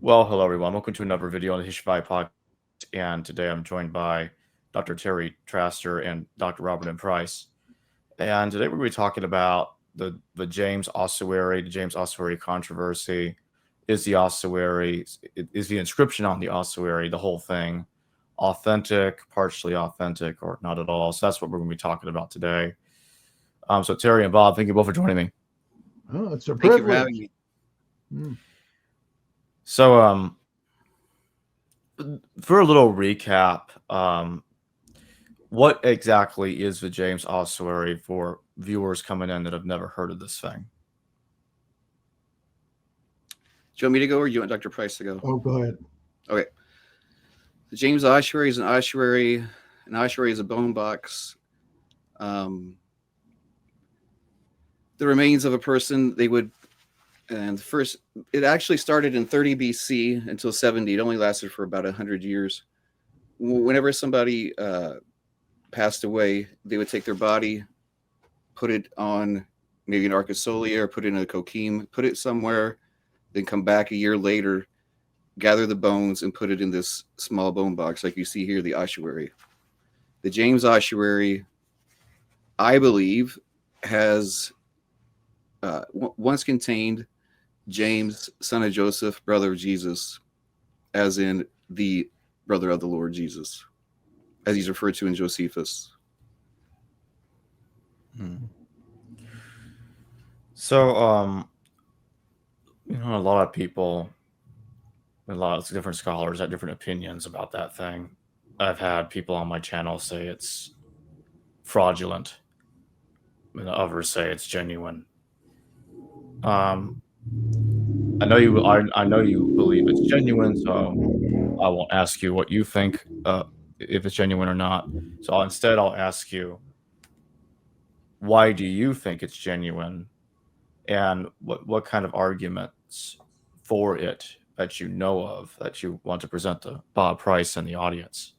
Well, hello everyone. Welcome to another video on the History podcast. And today I'm joined by Dr. Terry Traster and Dr. Robert M. Price. And today we're going to be talking about the James Ossuary, the James Ossuary controversy. Is the ossuary, is the inscription on the ossuary, the whole thing, authentic, partially authentic, or not at all? So that's what we're going to be talking about today. So Terry and Bob, thank you both for joining me. Oh, it's a Thank you for privilege. having me. So for a little recap, what exactly is the James Ossuary for viewers coming in that have never heard of this thing? Do you want me to go or do you want Dr. Price to go? Oh, go ahead. Okay. The James Ossuary is an ossuary. An ossuary is a bone box. The remains of a person, it actually started in 30 BC until 70. It only lasted for about 100 years. Whenever somebody passed away, they would take their body, put it on maybe an arcasolia or put it in a coquille, put it somewhere, then come back a year later, gather the bones and put it in this small bone box like you see here, the ossuary. The James Ossuary, I believe, has once contained James, son of Joseph, brother of Jesus, as in the brother of the Lord Jesus, as he's referred to in Josephus. So, a lot of people, a lot of different scholars have different opinions about that thing. I've had people on my channel say it's fraudulent, and others say it's genuine. I know you believe it's genuine, so I won't ask you what you think if it's genuine or not. So instead, I'll ask you, why do you think it's genuine, and what kind of arguments for it that you know of that you want to present to Bob Price and the audience?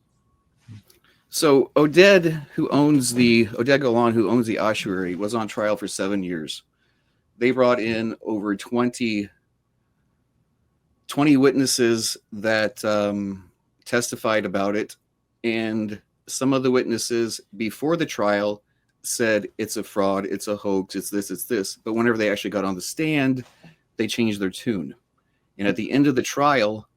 So Oded Golan, who owns the ossuary, was on trial for 7 years. They brought in over 20 witnesses that testified about it. And some of the witnesses before the trial said it's a fraud, it's a hoax, it's this. But whenever they actually got on the stand, they changed their tune. And at the end of the trial,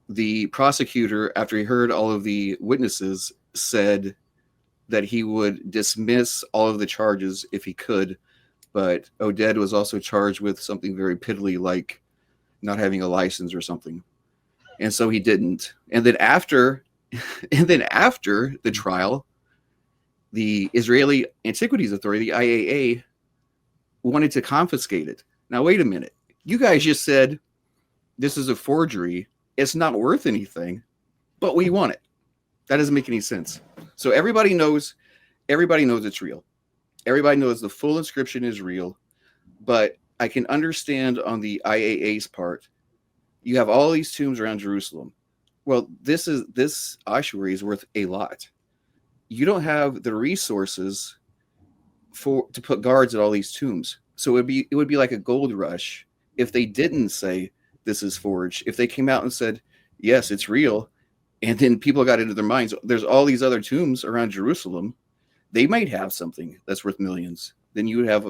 the prosecutor, after he heard all of the witnesses, said that he would dismiss all of the charges if he could. But Oded was also charged with something very piddly, like not having a license or something. And so he didn't. And then after the trial, the Israeli Antiquities Authority, the IAA, wanted to confiscate it. Now, wait a minute. You guys just said this is a forgery. It's not worth anything, but we want it. That doesn't make any sense. So everybody knows it's real. Everybody knows the full inscription is real, but I can understand on the IAA's part, you have all these tombs around Jerusalem. Well, this ossuary is worth a lot. You don't have the resources to put guards at all these tombs. So it would be like a gold rush if they didn't say this is forged. If they came out and said, yes, it's real, and then people got into their minds, there's all these other tombs around Jerusalem, they might have something that's worth millions. Then you would have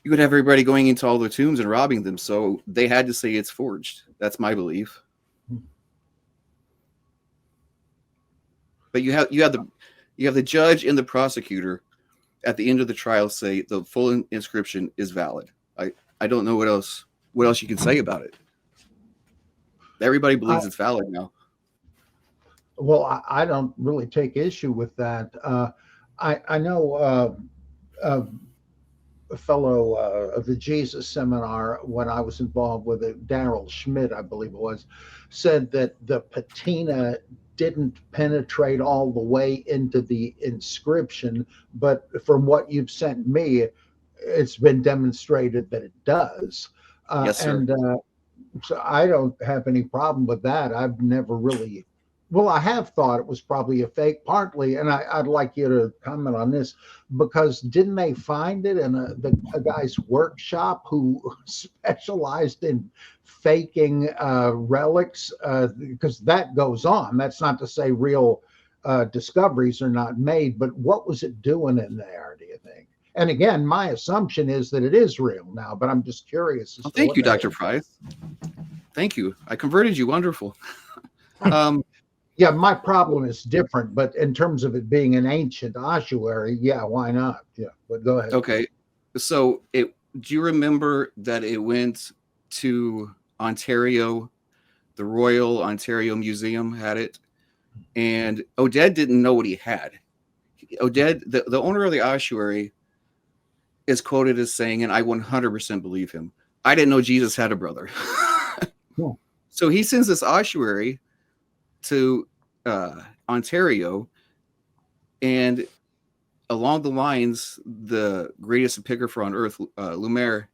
everybody going into all the tombs and robbing them. So they had to say it's forged. That's my belief. But you have the judge and the prosecutor at the end of the trial say the full inscription is valid. I don't know what else you can say about it. Everybody believes it's valid now. Well, I don't really take issue with that. I know a fellow of the Jesus seminar, when I was involved with it, Daryl Schmidt, I believe it was, said that the patina didn't penetrate all the way into the inscription, but from what you've sent me, it's been demonstrated that it does. Yes, sir. And so I don't have any problem with that. I've never really Well, I have thought it was probably a fake, partly, and I'd like you to comment on this, because didn't they find it in a guy's workshop who specialized in faking relics? Because that goes on. That's not to say real discoveries are not made, but what was it doing in there, do you think? And again, my assumption is that it is real now, but I'm just curious. Well, thank you, Dr. Price. Thank you. I converted you. Wonderful. Yeah, my problem is different, but in terms of it being an ancient ossuary, yeah, why not? Yeah, but go ahead. Okay. So do you remember that it went to Ontario? The Royal Ontario Museum had it, and Oded didn't know what he had. Oded, the owner of the ossuary, is quoted as saying, and I 100% believe him, I didn't know Jesus had a brother. Cool. So he sends this ossuary to Ontario, and along the lines, the greatest epigrapher on earth, Lumiere,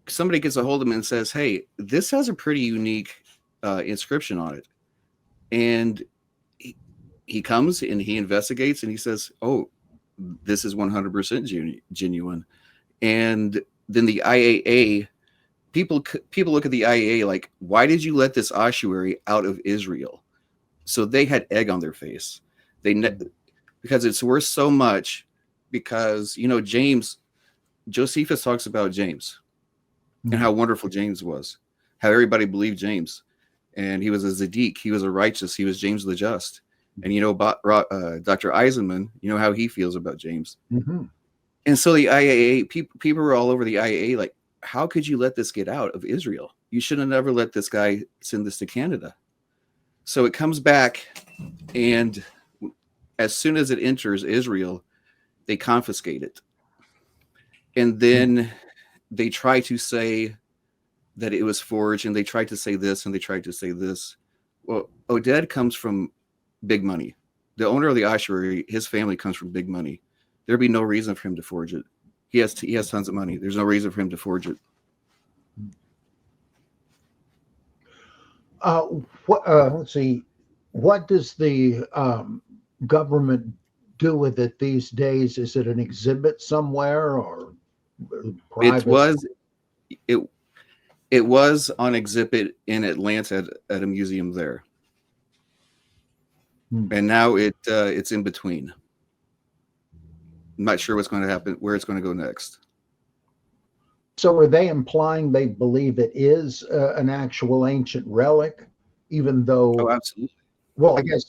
somebody gets a hold of him and says, hey, this has a pretty unique inscription on it. And he comes and he investigates and he says, oh, this is 100% genuine. And then the IAA, people look at the IAA like, why did you let this ossuary out of Israel? So they had egg on their face. Because it's worth so much, because, you know, Josephus talks about James and how wonderful James was, how everybody believed James. And he was a Zadik, he was a righteous, he was James the Just. And, you know, Dr. Eisenman, you know how he feels about James. Mm-hmm. And so the IAA, people were all over the IAA like, how could you let this get out of Israel? You should have never let this guy send this to Canada. So it comes back, and as soon as it enters Israel, they confiscate it. And then they try to say that it was forged, and they tried to say this, and they tried to say this. Well, Oded comes from big money. The owner of the ossuary, his family comes from big money. There'd be no reason for him to forge it. He has tons of money. There's no reason for him to forge it. Let's see. What does the government do with it these days? Is it an exhibit somewhere or private? It was on exhibit in Atlanta at a museum there. And now it's in between. I'm not sure what's going to happen, where it's going to go next. So are they implying they believe it is an actual ancient relic, even though? Oh, absolutely. Well, I guess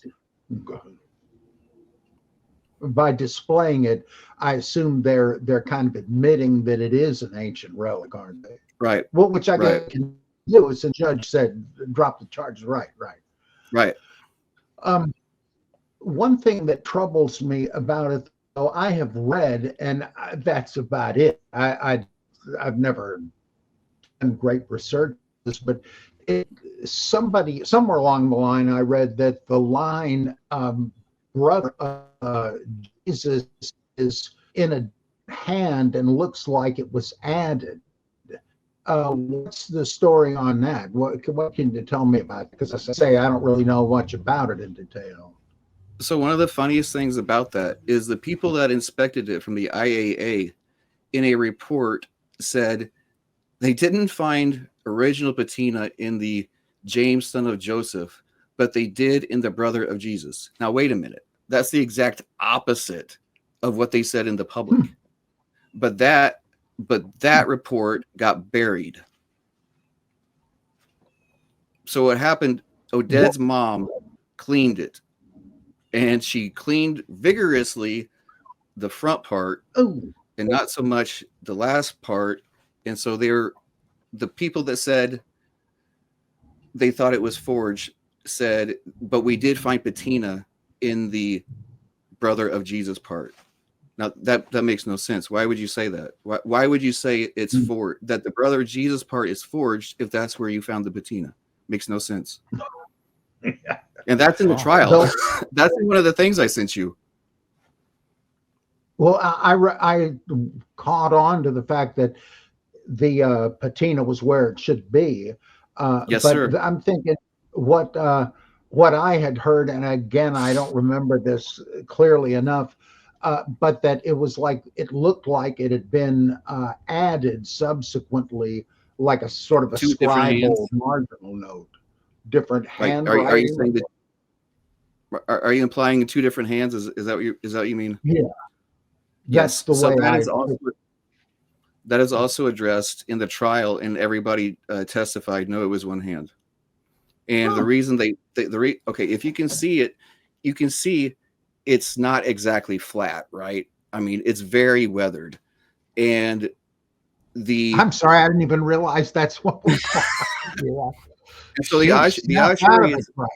by displaying it, I assume they're kind of admitting that it is an ancient relic, aren't they? Right. Well, which I guess can do, as the judge said, drop the charges. Right. One thing that troubles me about it, though, I have read, and that's about it. I've never done great research, but somewhere along the line, I read that the line brother Jesus is in a hand and looks like it was added. What's the story on that? What can you tell me about it? Because as I say, I don't really know much about it in detail. So one of the funniest things about that is the people that inspected it from the IAA in a report said they didn't find original patina in the James, son of Joseph, but they did in the brother of Jesus. Now, wait a minute. That's the exact opposite of what they said in the public. But that report got buried. So what happened, Oded's mom cleaned it, and she cleaned vigorously the front part and not so much the last part. And so the people that said they thought it was forged said, but we did find patina in the brother of Jesus part. Now that makes no sense. Why would you say that? Why would you say it's that the brother of Jesus part is forged if that's where you found the patina? Makes no sense. And that's in the trial. That's one of the things I sent you. Well, I caught on to the fact that the patina was where it should be. Yes, but sir. I'm thinking what what I had heard, and again, I don't remember this clearly enough, but that it was like it looked like it had been added subsequently, like a sort of a Two different scribal hands. marginal note, different Like, are you handwriting. saying that? Are you implying two different hands? Is that what you mean? Yeah, that's Yes. the So way that I. is also addressed in the trial, and everybody testified. No, it was one hand. And the Huh. reason okay, if you can see it, you can see it's not exactly flat, right? I mean, it's very weathered, and the I'm sorry, I didn't even realize that's what we call. Yeah. and so Shoot, the snapped out ossuary of it. is Right.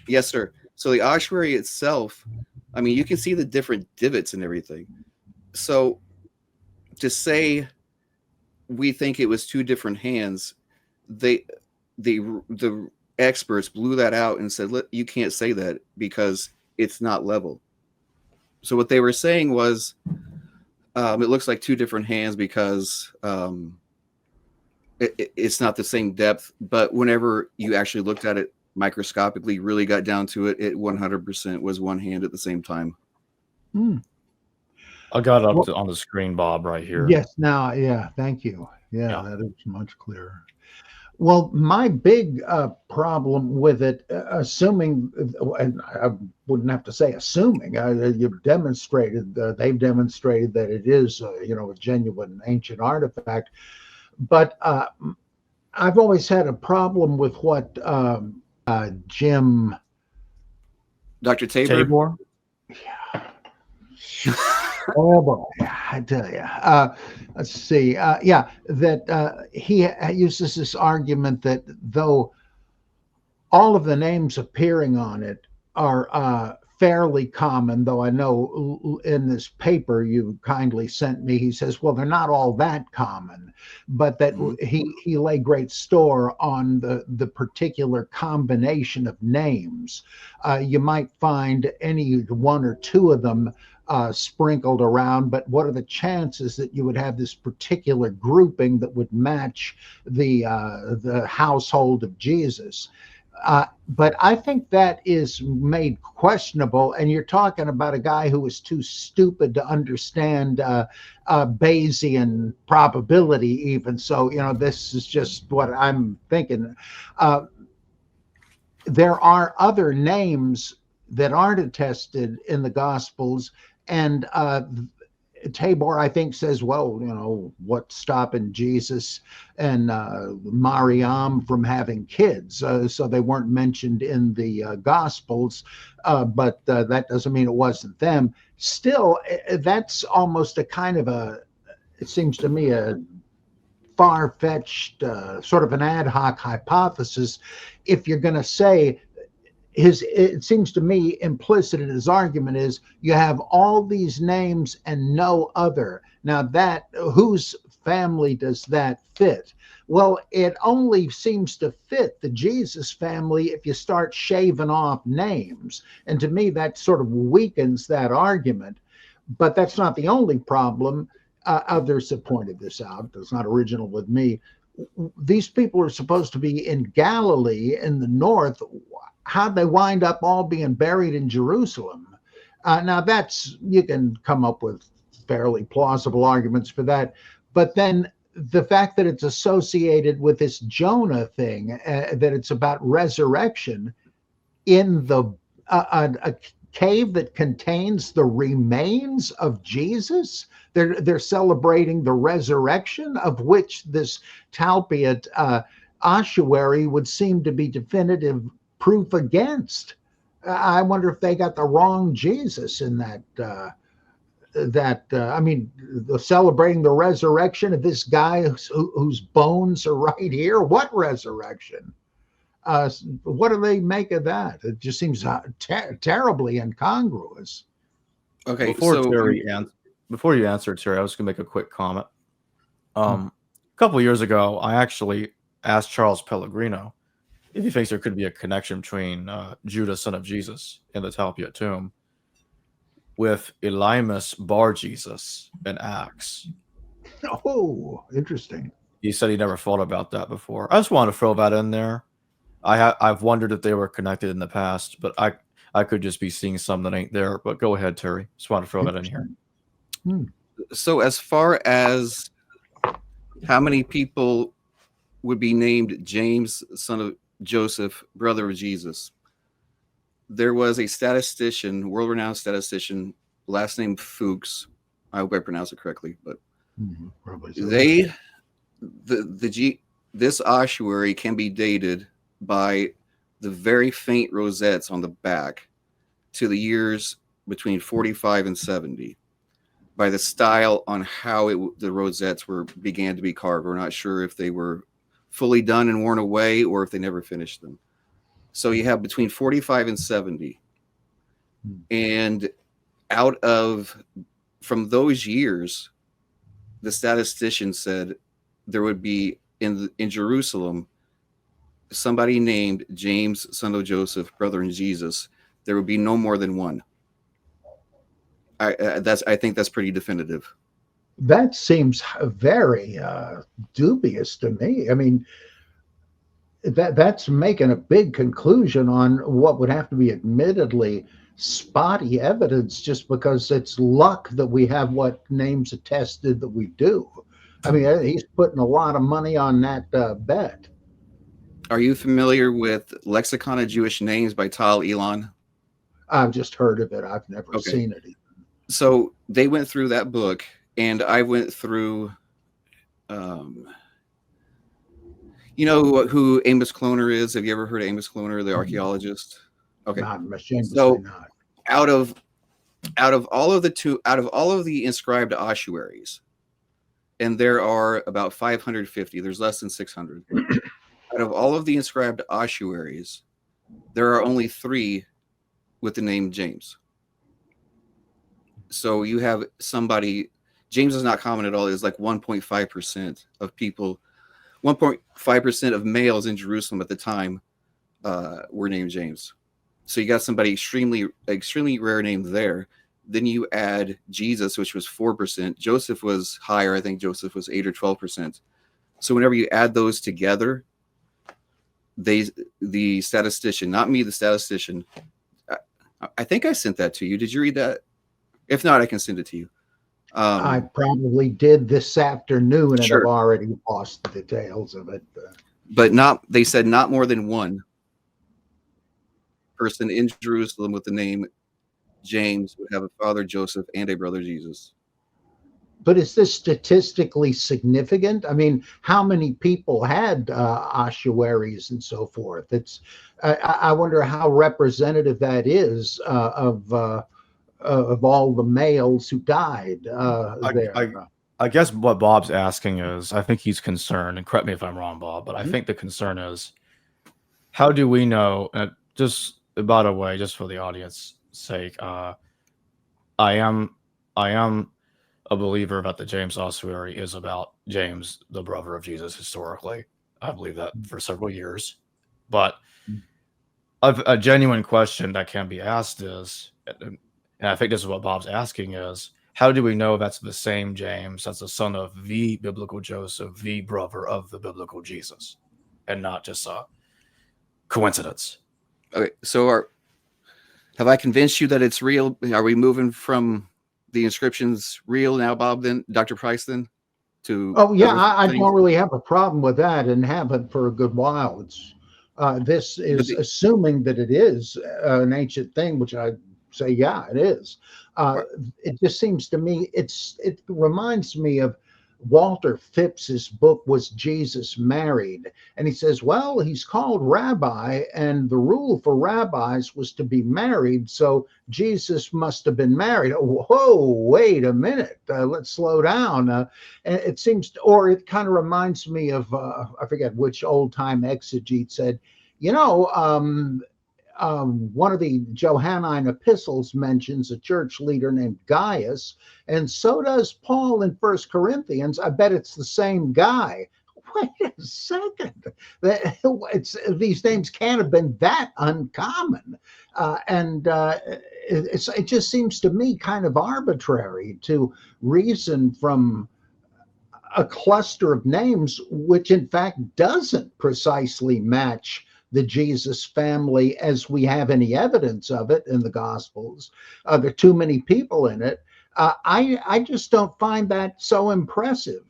yes, sir. So the ossuary itself, I mean, you can see the different divots and everything. So to say we think it was two different hands, they the experts blew that out and said, "Look, you can't say that because it's not level." So what they were saying was, it looks like two different hands because it's not the same depth. But whenever you actually looked at it microscopically, really got down to it, it 100% was one hand at the same time. Hmm. I got it up Well, on the screen, Bob, right here. yes, now, yeah, thank you. Yeah, Yeah. that is much clearer. Well, my big problem with it, assuming, and I wouldn't have to say assuming, you've demonstrated, they've demonstrated that it is, a genuine ancient artifact. But I've always had a problem with what Jim. Dr. Tabor? Tabor? Oh boy, I tell you. Let's see. Yeah, that he uses this argument that though all of the names appearing on it are fairly common, though I know in this paper you kindly sent me, he says, well, they're not all that common, but that he lay great store on the particular combination of names. You might find any one or two of them sprinkled around, but what are the chances that you would have this particular grouping that would match the household of Jesus? But I think that is made questionable. And you're talking about a guy who was too stupid to understand Bayesian probability, even. So, this is just what I'm thinking. There are other names that aren't attested in the Gospels. And Tabor, I think, says, well, what's stopping Jesus and Mariam from having kids? So they weren't mentioned in the Gospels, but that doesn't mean it wasn't them. Still, that's almost a kind of it seems to me, a far-fetched, sort of an ad hoc hypothesis. If you're going to say, it seems to me implicit in his argument is you have all these names and no other. Now that whose family does that fit? Well, it only seems to fit the Jesus family if you start shaving off names. And to me, that sort of weakens that argument. But that's not the only problem. Others have pointed this out. It's not original with me. These people are supposed to be in Galilee in the north. How'd they wind up all being buried in Jerusalem? Now you can come up with fairly plausible arguments for that. But then the fact that it's associated with this Jonah thing, that it's about resurrection in a cave that contains the remains of Jesus. They're celebrating the resurrection, of which this Talpiot ossuary would seem to be definitive proof against. I wonder if they got the wrong Jesus in that. I mean, celebrating the resurrection of this guy whose bones are right here. What resurrection? What do they make of that? It just seems terribly incongruous. Okay, Before so before you answer, Terry, I was going to make a quick comment. A couple of years ago, I actually asked Charles Pellegrino if he thinks there could be a connection between Judah, son of Jesus, in the Talpiot tomb with Elymas Bar Jesus in Acts. Oh, interesting. He said he never thought about that before. I just wanted to throw that in there. I've wondered if they were connected in the past, but I could just be seeing some that ain't there. But go ahead, Terry. Just want to throw that in here. So as far as how many people would be named James, son of Joseph, brother of Jesus, there was a statistician, world-renowned statistician, last name Fuchs. I hope I pronounce it correctly, but this ossuary can be dated by the very faint rosettes on the back to the years between 45 and 70. By the style on how the rosettes began to be carved. We're not sure if they were fully done and worn away or if they never finished them. So you have between 45 and 70. And from those years, the statistician said there would be in Jerusalem somebody named James, son of Joseph, brother of Jesus. There would be no more than one. I think that's pretty definitive. That seems very dubious to me. I mean, that's making a big conclusion on what would have to be admittedly spotty evidence, just because it's luck that we have what names attested that we do. I mean, he's putting a lot of money on that bet. Are you familiar with Lexicon of Jewish Names by Tal Elon? I've just heard of it. I've never seen it. So they went through that book, and I went through, you know who Amos Cloner is? Have you ever heard of Amos Cloner, the archaeologist? Okay. So out of all of the inscribed ossuaries, and there are about 550, there's less than 600. Out of all of the inscribed ossuaries, there are only 3 with the name James. So you have somebody, James is not common at all. It's like 1.5% of people, 1.5% of males in Jerusalem at the time were named James. So you got somebody extremely rare named there. Then you add Jesus, which was 4%. Joseph was higher. I think Joseph was 8 or 12%. So whenever you add those together, the statistician, not me, the statistician, I think I sent that to you. Did you read that? If not, I can send it to you. I probably did this afternoon, and I've already lost the details of it. But they said not more than one person in Jerusalem with the name James would have a father Joseph and a brother Jesus. But is this statistically significant? I mean, how many people had ossuaries and so forth? I wonder how representative that is of all the males who died there. I guess what Bob's asking is, I think he's concerned, and correct me if I'm wrong, Bob, but I think the concern is, how do we know, just by the way, just for the audience sake, I am a believer that the James ossuary is about James, the brother of Jesus, historically. I believe that for several years. But a genuine question that can be asked is, and I think this is what Bob's asking is, how do we know that's the same James, that's the son of the biblical Joseph, the brother of the biblical Jesus, and not just a coincidence? Okay, so have I convinced you that it's real? Are we moving from the inscriptions real now, Bob, then, Dr. Price, then? I don't really have a problem with that, and haven't for a good while. This is assuming that it is an ancient thing, which I say, yeah, it is. It just seems to me, it reminds me of Walter Phipps's book, Was Jesus Married? And he says, well, he's called rabbi, and the rule for rabbis was to be married, so Jesus must have been married. Whoa, wait a minute, let's slow down. And it seems, or it kind of reminds me of, I forget which old-time exegete said, one of the Johannine epistles mentions a church leader named Gaius, and so does Paul in 1 Corinthians. I bet it's the same guy. Wait a second. These names can't have been that uncommon. It just seems to me kind of arbitrary to reason from a cluster of names which in fact doesn't precisely match the Jesus family as we have any evidence of it in the Gospels. There are too many people in it. I just don't find that so impressive.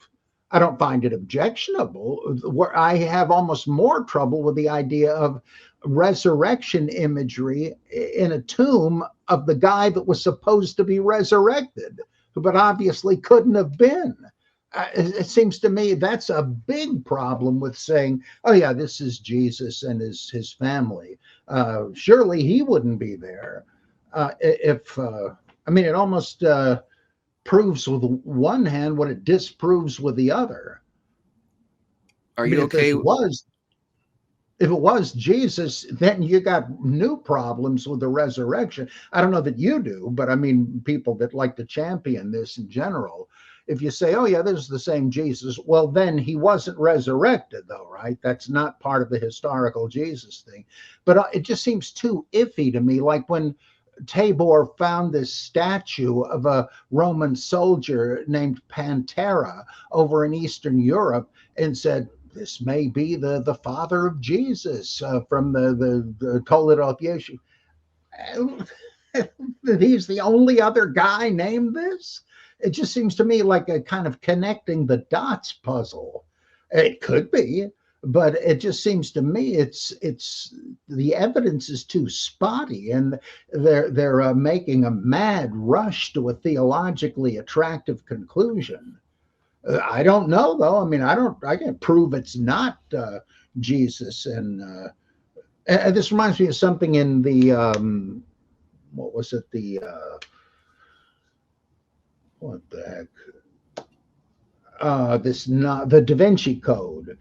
I don't find it objectionable. Where I have almost more trouble with the idea of resurrection imagery in a tomb of the guy that was supposed to be resurrected, but obviously couldn't have been. It seems to me that's a big problem with saying, oh, yeah, this is Jesus and his family. Surely he wouldn't be there. I mean, it almost proves with one hand what it disproves with the other. Are you okay? If it was Jesus, then you got new problems with the resurrection. I don't know that you do, but I mean, people that like to champion this in general. If you say, oh, yeah, this is the same Jesus, well, then he wasn't resurrected, though, right? That's not part of the historical Jesus thing. But it just seems too iffy to me. Like when Tabor found this statue of a Roman soldier named Pantera over in Eastern Europe and said, this may be the father of Jesus from the Toledo issue. He's the only other guy named this. It just seems to me like a kind of connecting the dots puzzle. It could be, but it just seems to me it's the evidence is too spotty, and they're making a mad rush to a theologically attractive conclusion. I don't know though. I mean, I can't prove it's not Jesus, and this reminds me of something in the what was it? What the heck? The Da Vinci Code,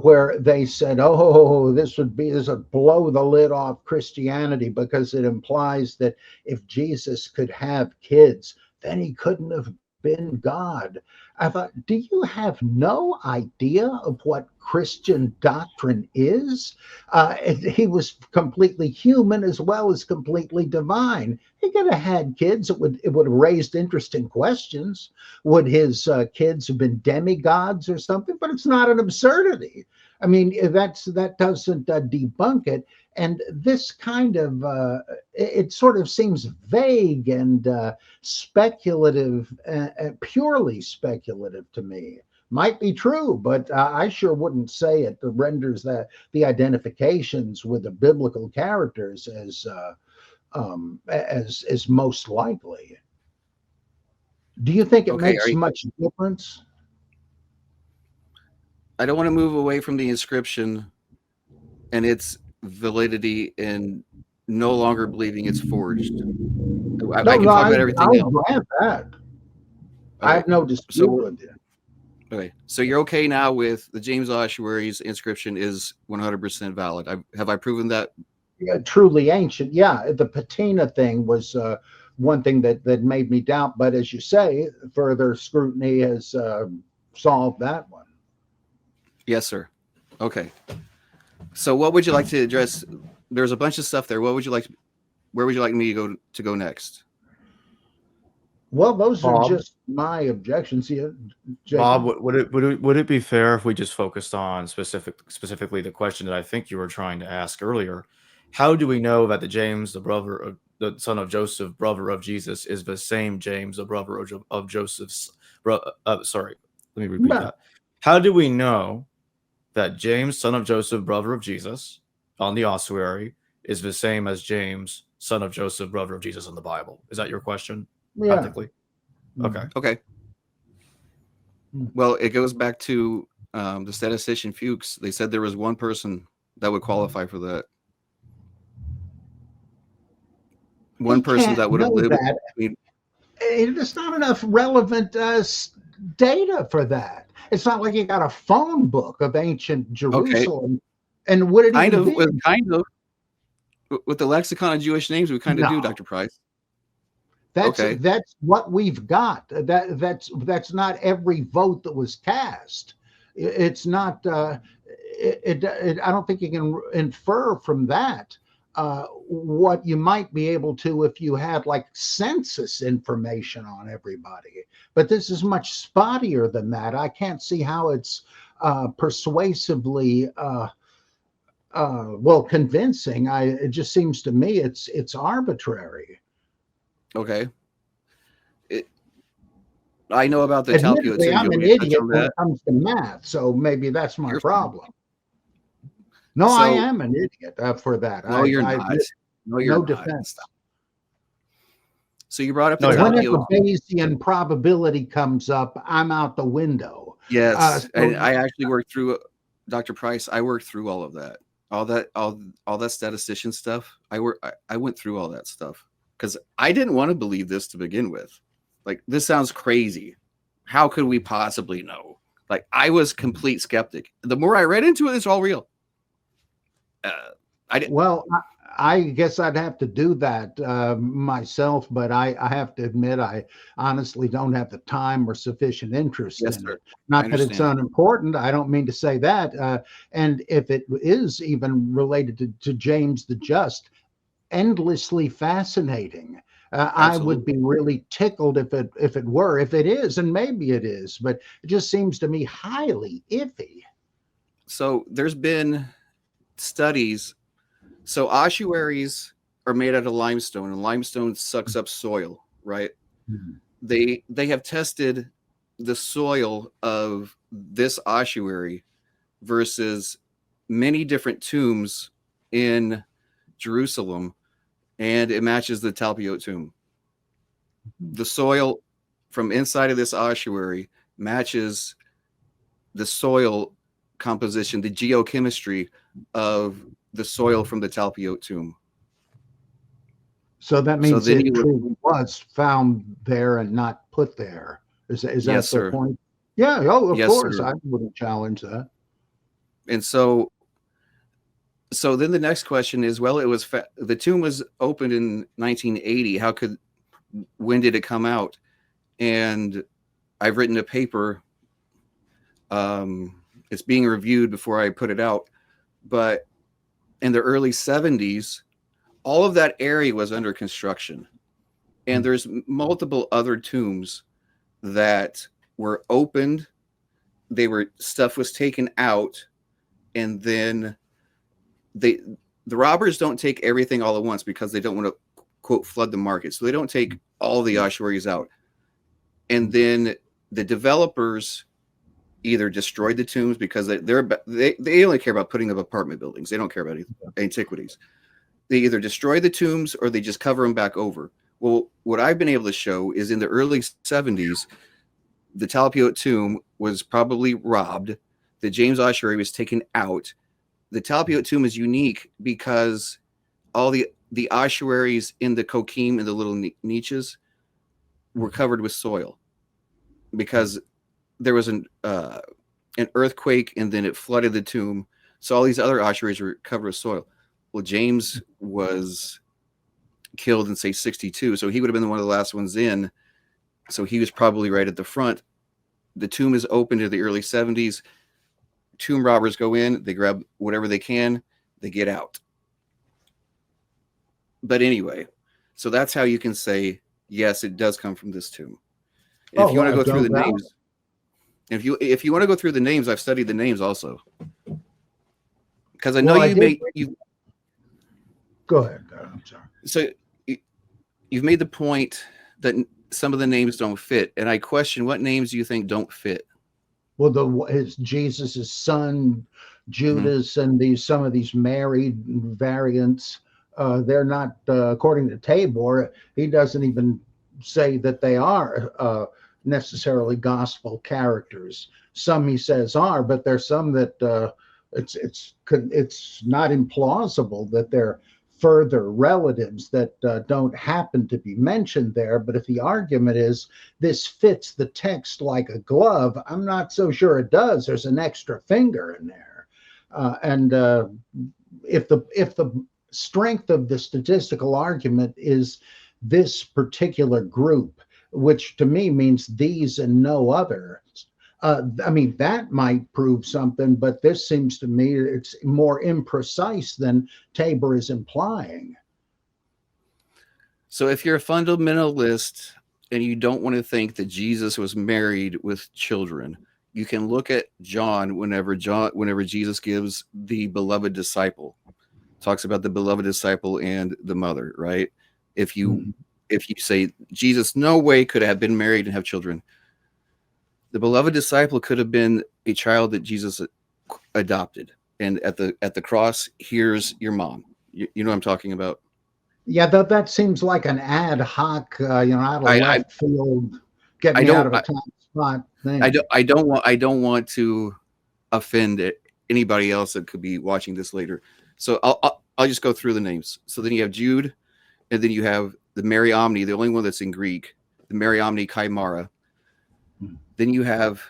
where they said, "Oh, this would blow the lid off Christianity because it implies that if Jesus could have kids, then he couldn't have been God." I thought, do you have no idea of what Christian doctrine is? He was completely human as well as completely divine. He could have had kids. It would have raised interesting questions. Would his kids have been demigods or something? But it's not an absurdity. I mean, that doesn't debunk it. And this kind of it sort of seems vague and speculative, purely speculative to me. Might be true, but I sure wouldn't say it renders the identifications with the biblical characters as most likely. Do you think it makes much difference? I don't want to move away from the inscription and its validity and no longer believing it's forged. I can talk about everything else. I have that. Okay. I have no dispute with it. Okay, so you're okay now with the James Ossuary's inscription is 100% valid. Have I proven that? Yeah, truly ancient. Yeah, the patina thing was one thing that made me doubt. But as you say, further scrutiny has solved that one. Yes, sir. Okay. So what would you like to address? There's a bunch of stuff there. Where would you like me to go next? Well, those are just my objections here. Bob, would it be fair if we just focused on specifically the question that I think you were trying to ask earlier? How do we know that the son of Joseph, brother of Jesus, is the same James, the brother of Joseph's? Sorry, let me repeat that. How do we know that James, son of Joseph, brother of Jesus, on the ossuary, is the same as James, son of Joseph, brother of Jesus in the Bible? Is that your question? Yeah. Practically? Okay. Well, it goes back to the statistician Fuchs. They said there was one person that would qualify for that. One person that would have lived. There's not enough relevant data for that. It's not like you got a phone book of ancient Jerusalem. Okay. And would it kind of with the lexicon of Jewish names, we kind of do, Dr. Price. That's what we've got. That's not every vote that was cast. It's not. I don't think you can infer from that what you might be able to if you had like census information on everybody. But this is much spottier than that. I can't see how it's persuasively well, convincing. It just seems to me it's arbitrary. Okay. I know about the Talpio Admittedly, tomb. I'm You want an me to touch idiot on when that? it comes to math, so maybe that's my You're fine. problem. No, I So, am an idiot for that. no, you're I not. admit, No, you're no not. defense. Stop. So you brought up the No, you're not. Whenever Talpio. Bayesian probability comes up, I'm out the window. Yes, So and I actually worked through Dr. Price. I worked through all of that, all that statistician stuff. I went through all that stuff because I didn't want to believe this to begin with. Like, this sounds crazy. How could we possibly know? Like, I was complete skeptic. The more I read into it, it's all real. well, I guess I'd have to do that myself, but I have to admit I honestly don't have the time or sufficient interest Yes, in sir. it. I Not that it's understand. unimportant. I don't mean to say that. And if it is even related to James the Just, endlessly fascinating. I would Absolutely. be really tickled if it were. If it is, and maybe it is, but it just seems to me highly iffy. So there's been studies. So ossuaries are made out of limestone, and limestone sucks up soil, right? Mhm. They have tested the soil of this ossuary versus many different tombs in Jerusalem, and it matches the Talpiot tomb. The soil from inside of this ossuary matches the soil composition, the geochemistry of the soil from the Talpiot tomb. So that So means then it you would, truly was found there and not put there. Is yes, that the sir. point? Yeah. Oh, of Yes, course. sir. I wouldn't challenge that. And so then the next question is, well, the tomb was opened in 1980. When did it come out? And I've written a paper. It's being reviewed before I put it out. But in the early 70s, all of that area was under construction. And there's multiple other tombs that were opened. Stuff was taken out, and then the robbers don't take everything all at once because they don't want to, quote, flood the market. So they don't take all the ossuaries out. And then the developers either destroyed the tombs because they only care about putting up apartment buildings. They don't care about antiquities. They either destroy the tombs or they just cover them back over. Well, what I've been able to show is in the early 70s, the Talpiot tomb was probably robbed. The James ossuary was taken out. The Talpiot tomb is unique because all the ossuaries in the Kokim and the little niches were covered with soil because there was an earthquake and then it flooded the tomb. So all these other ossuaries were covered with soil. Well, James was killed in, say, 62, so he would have been one of the last ones in. So he was probably right at the front. The tomb is open to the early 70s. Tomb robbers go in, they grab whatever they can, they get out. But anyway, so that's how you can say, yes, it does come from this tomb. And if you want to go through the names, if you want to go through the names, I've studied the names also. Because I know you Go ahead. I'm sorry. So you've made the point that some of the names don't fit, and I question what names do you think don't fit? Well, it's Jesus' son, Judas, and some of these married variants. They're not, according to Tabor, he doesn't even say that they are necessarily gospel characters. Some he says are, but there's some that it's not implausible that they're further relatives that don't happen to be mentioned there. But if the argument is this fits the text like a glove, I'm not so sure it does. There's an extra finger in there, and if the strength of the statistical argument is this particular group, which to me means these and no other. I mean, that might prove something, but this seems to me it's more imprecise than Tabor is implying. So if you're a fundamentalist and you don't want to think that Jesus was married with children, you can look at John whenever Jesus gives the beloved disciple, talks about the beloved disciple and the mother, right? If you say Jesus no way could have been married and have children, the beloved disciple could have been a child that Jesus adopted, and at the cross, here's your mom. You know what I'm talking about? Yeah, that seems like an ad hoc, out of left field, get me out of a top spot thing. I don't want to offend anybody else that could be watching this later. So I'll just go through the names. So then you have Jude, and then you have the Mary Omni, the only one that's in Greek, the Mary Omni Chimera. Then you have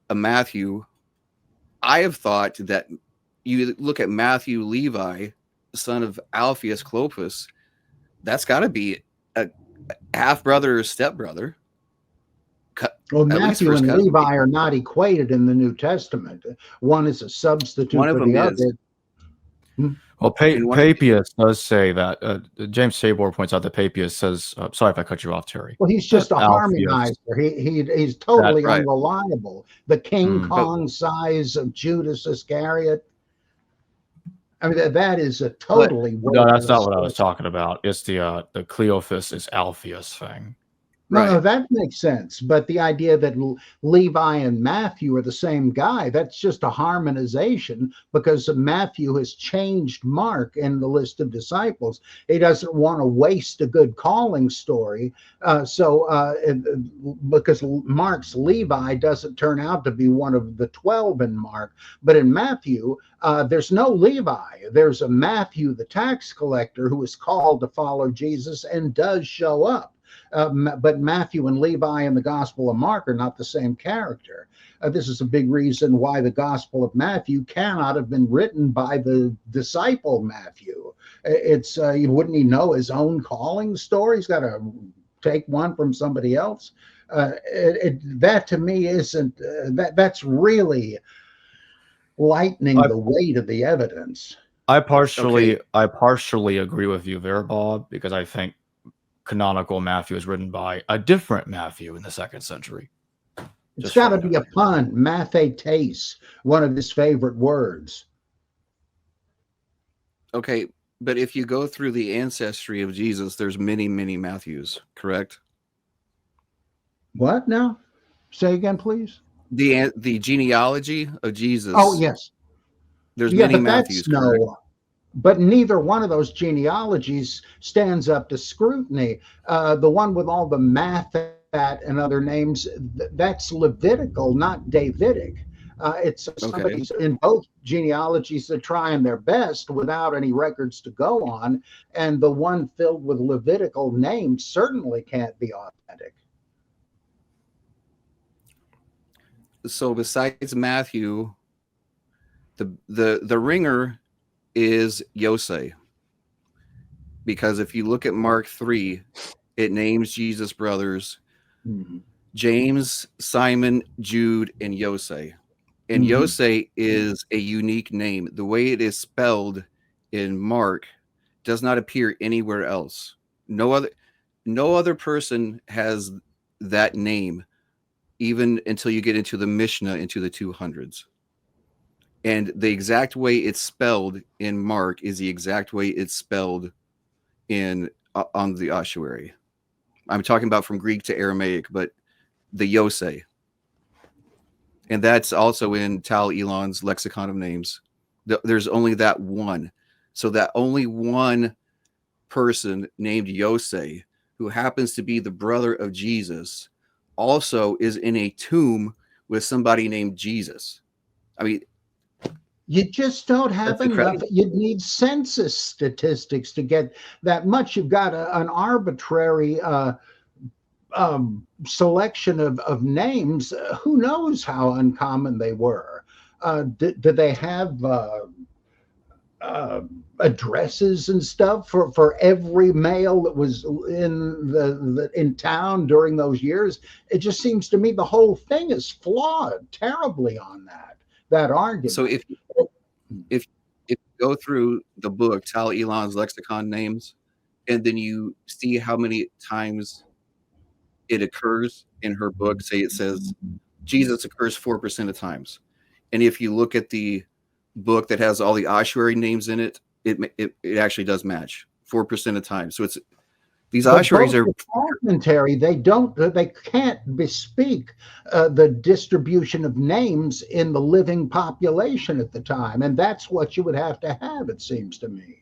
a Matthew. I have thought that you look at Matthew Levi, son of Alphaeus Clopas, that's got to be a half brother or step brother. Well, Matthew and Levi are not equated in the New Testament. One is a substitute for the other. Well, Papias does say that. James Tabor points out that Papias says, sorry if I cut you off, Terry. Well, he's just a harmonizer. He's totally unreliable. The King Kong size of Judas Iscariot. I mean, that is a totally... No, that's not what I was talking about. It's the Cleophas is Alphaeus thing. No, that makes sense. But the idea that Levi and Matthew are the same guy, that's just a harmonization because Matthew has changed Mark in the list of disciples. He doesn't want to waste a good calling story. Because Mark's Levi doesn't turn out to be one of the 12 in Mark. But in Matthew, there's no Levi. There's a Matthew, the tax collector, who is called to follow Jesus and does show up. But Matthew and Levi in the Gospel of Mark are not the same character. This is a big reason why the Gospel of Matthew cannot have been written by the disciple Matthew. Wouldn't he know his own calling story? He's got to take one from somebody else. That to me isn't that's really lightening the weight of the evidence. I partially agree with you there, Bob, because I think canonical Matthew is written by a different Matthew in the 2nd century. It's got to be a pun. Mathetes, one of his favorite words. Okay, but if you go through the ancestry of Jesus, there's many, many Matthews, correct? What now? Say again, please. The genealogy of Jesus. Oh, yes. There's many Matthews. But neither one of those genealogies stands up to scrutiny. The one with all the Mathat and other names, that's Levitical, not Davidic. It's somebody in both genealogies that are trying their best without any records to go on. And the one filled with Levitical names certainly can't be authentic. So besides Matthew, the ringer is Yosei, because if you look at Mark 3, it names Jesus' brothers, James, Simon, Jude, and Yosei. And Yosei is a unique name. The way it is spelled in Mark does not appear anywhere else. No other person has that name, even until you get into the Mishnah, into the 200s. And the exact way it's spelled in Mark is the exact way it's spelled on the Ossuary. I'm talking about from Greek to Aramaic, but the Yosei. And that's also in Tal Elon's Lexicon of Names. There's only that one. So that only one person named Yosei, who happens to be the brother of Jesus, also is in a tomb with somebody named Jesus. I mean, you just don't have enough. You'd need census statistics to get that much. You've got an arbitrary selection of names. Who knows how uncommon they were? Did they have addresses and stuff for every male that was in town during those years? It just seems to me the whole thing is flawed terribly on that argument. So if you go through the book, Tal Elon's Lexicon Names, and then you see how many times it occurs in her book, say it says Jesus occurs 4% of times. And if you look at the book that has all the ossuary names in it, it actually does match 4% of times. So it's these But ossuaries both are the fragmentary, they can't bespeak the distribution of names in the living population at the time, and that's what you would have to have, it seems to me.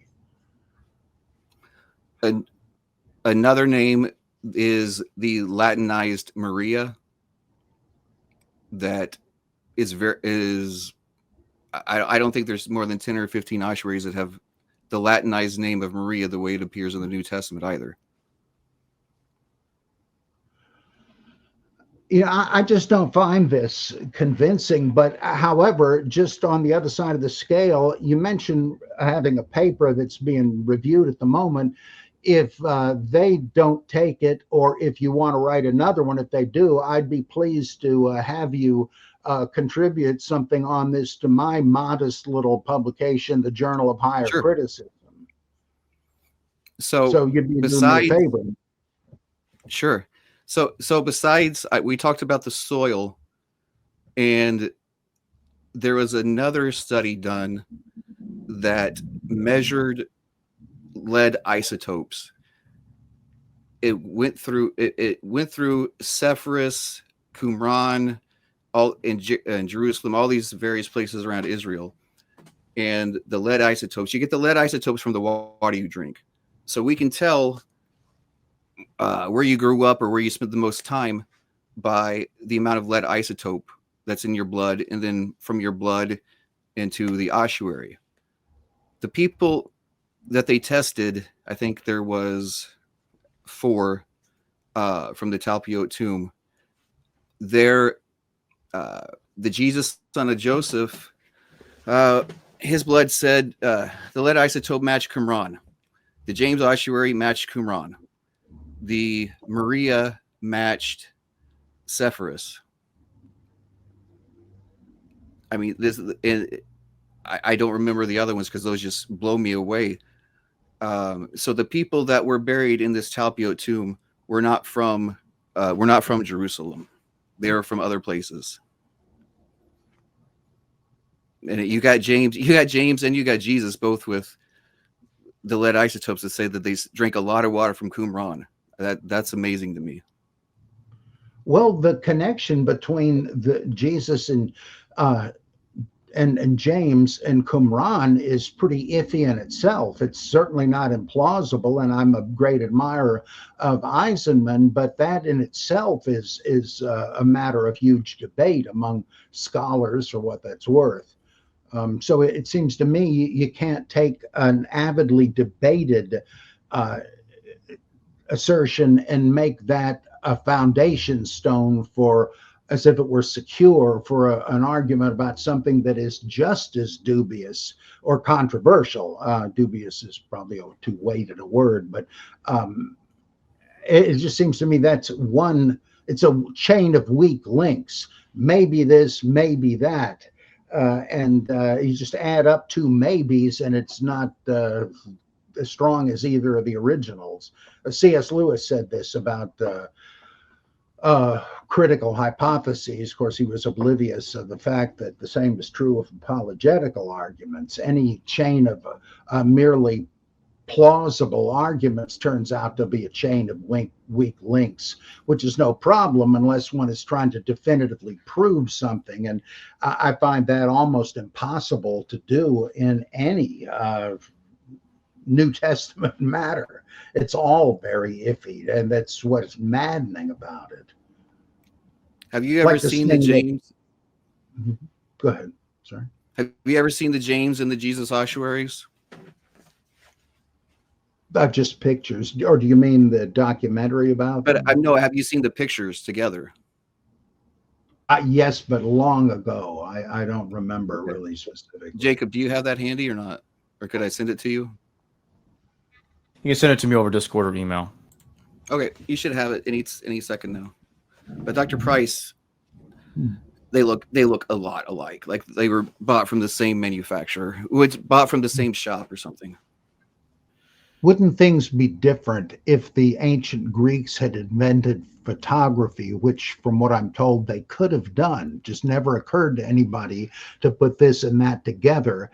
another name is the Latinized Maria. That I don't think there's more than 10 or 15 ossuaries that have the Latinized name of Maria the way it appears in the New Testament either. I just don't find this convincing. But however, just on the other side of the scale, you mentioned having a paper that's being reviewed at the moment. If they don't take it, or if you want to write another one, if they do, I'd be pleased to have you contribute something on this to my modest little publication, the Journal of Higher Sure. Criticism. So you'd be doing me a besides, favor. sure. So besides, we talked about the soil, and there was another study done that measured lead isotopes. It went through Sepphoris, Qumran, all in Jerusalem, all these various places around Israel, and the lead isotopes. You get the lead isotopes from the water you drink, so we can tell where you grew up or where you spent the most time by the amount of lead isotope that's in your blood, and then from your blood into the ossuary. The people that they tested, I think there was 4 from the Talpiot tomb. The Jesus son of Joseph, his blood said the lead isotope matched Qumran. The James ossuary matched Qumran. The Maria matched Sepphoris. I mean, I don't remember the other ones because those just blow me away. So the people that were buried in this Talpiot tomb were not from Jerusalem. They were from other places. And you got James, and you got Jesus, both with the lead isotopes that say that they drank a lot of water from Qumran. That's amazing to me. Well, the connection between the Jesus and James and Qumran is pretty iffy in itself. It's certainly not implausible, and I'm a great admirer of Eisenman, but that in itself is a matter of huge debate among scholars, for what that's worth. So it seems to me you can't take an avidly debated assertion and make that a foundation stone for, as if it were secure for an argument about something that is just as dubious or controversial. Dubious is probably too weighted a word, but it just seems to me it's a chain of weak links. Maybe this, maybe that. And you just add up 2 maybes, and it's not as strong as either of the originals. C.S. Lewis said this about critical hypotheses. Of course, he was oblivious of the fact that the same is true of apologetical arguments. Any chain of merely plausible arguments turns out to be a chain of weak links, which is no problem unless one is trying to definitively prove something. And I find that almost impossible to do in any New Testament matter. It's all very iffy, and that's what's maddening about it. Have you ever seen the James? Go ahead. Sorry. Have you ever seen the James and the Jesus ossuaries? Just pictures, or do you mean the documentary about? But no. Have you seen the pictures together? Yes, but long ago. I don't remember really specifically. Jacob, do you have that handy or not? Or could I send it to you? You can send it to me over Discord or email. Okay, you should have it any second now. But Dr. Price, they look a lot alike. Like they were bought from the same manufacturer. It's bought from the same shop or something. Wouldn't things be different if the ancient Greeks had invented photography, which, from what I'm told, they could have done? Just never occurred to anybody to put this and that together,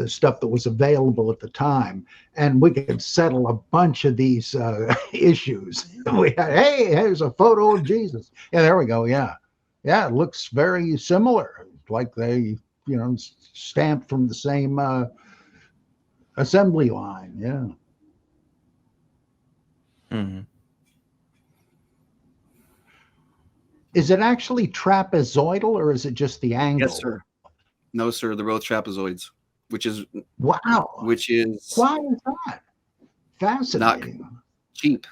stuff that was available at the time. And we could settle a bunch of these issues. We had, hey, here's a photo of Jesus. Yeah, there we go. Yeah. Yeah, it looks very similar, like they, stamped from the same assembly line. Yeah. Mm-hmm. Is it actually trapezoidal, or is it just the angle? Yes, sir. No, sir. They're both trapezoids, which is Wow. Why is that? Fascinating. Not cheap.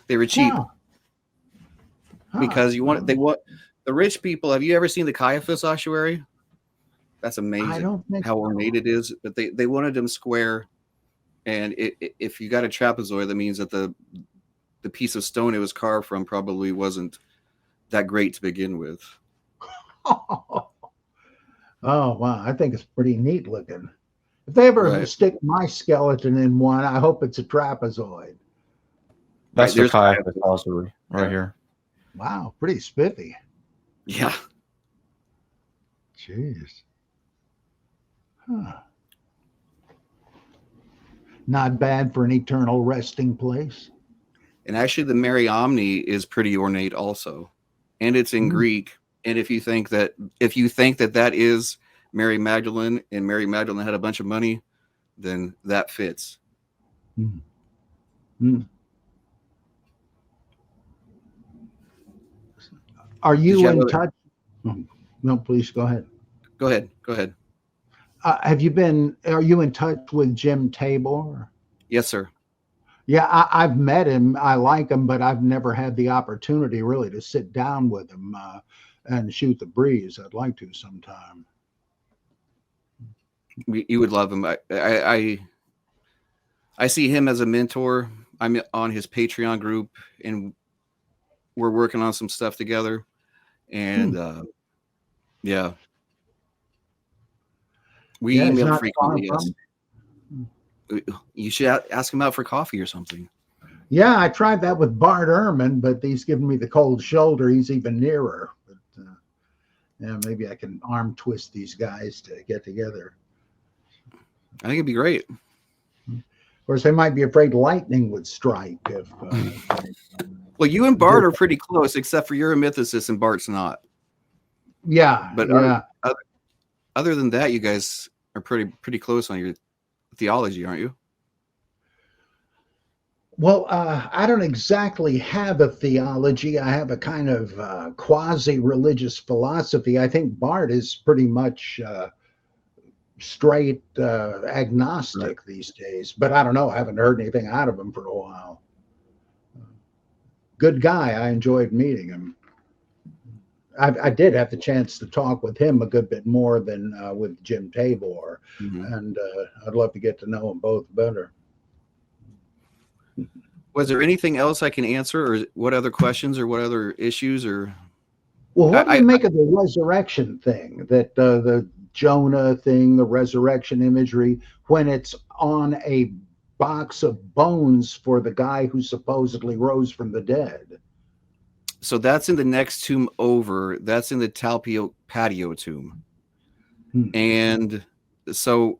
They were cheap. Huh. Because they want the rich people. Have you ever seen the Caiaphas ossuary? That's amazing. I don't think how ornate it is. But they wanted them square, and if you got a trapezoid, that means that the piece of stone it was carved from probably wasn't that great to begin with. Oh, wow. I think it's pretty neat looking. If they ever stick my skeleton in one, I hope it's a trapezoid. That's the Caiaphas ossuary right here. Wow, pretty spiffy. Yeah. Jeez. Huh. Not bad for an eternal resting place. And actually, the Mary Omni is pretty ornate also, and it's in Greek. And if you think that that is Mary Magdalene, and Mary Magdalene had a bunch of money, then that fits. Are you in touch? No, please go ahead. Go ahead. Are you in touch with Jim Tabor? Yes, sir. Yeah, I've met him. I like him, but I've never had the opportunity really to sit down with him and shoot the breeze. I'd like to sometime. You would love him. I see him as a mentor. I'm on his Patreon group, and we're working on some stuff together. And yeah, we email frequently. Yes. You should ask him out for coffee or something. Yeah, I tried that with Bart Ehrman, but he's giving me the cold shoulder. He's even nearer. But yeah, maybe I can arm twist these guys to get together. I think it'd be great. Of course, they might be afraid lightning would strike. Well, you and Bart are pretty close, except for you're a mythicist and Bart's not. Yeah, but yeah. Other than that, you guys are pretty close on your theology, aren't you? Well, I don't exactly have a theology. I have a kind of quasi-religious philosophy. I think Bart is pretty much straight agnostic these days, but I don't know. I haven't heard anything out of him for a while. Good guy. I enjoyed meeting him. I did have the chance to talk with him a good bit more than with Jim Tabor, and I'd love to get to know them both better. Was there anything else I can answer, or what other questions, or what other issues, or? Well, what do you make of the resurrection thing? That the Jonah thing, the resurrection imagery, when it's on a box of bones for the guy who supposedly rose from the dead. So that's in the next tomb over. That's in the Talpio patio tomb. And so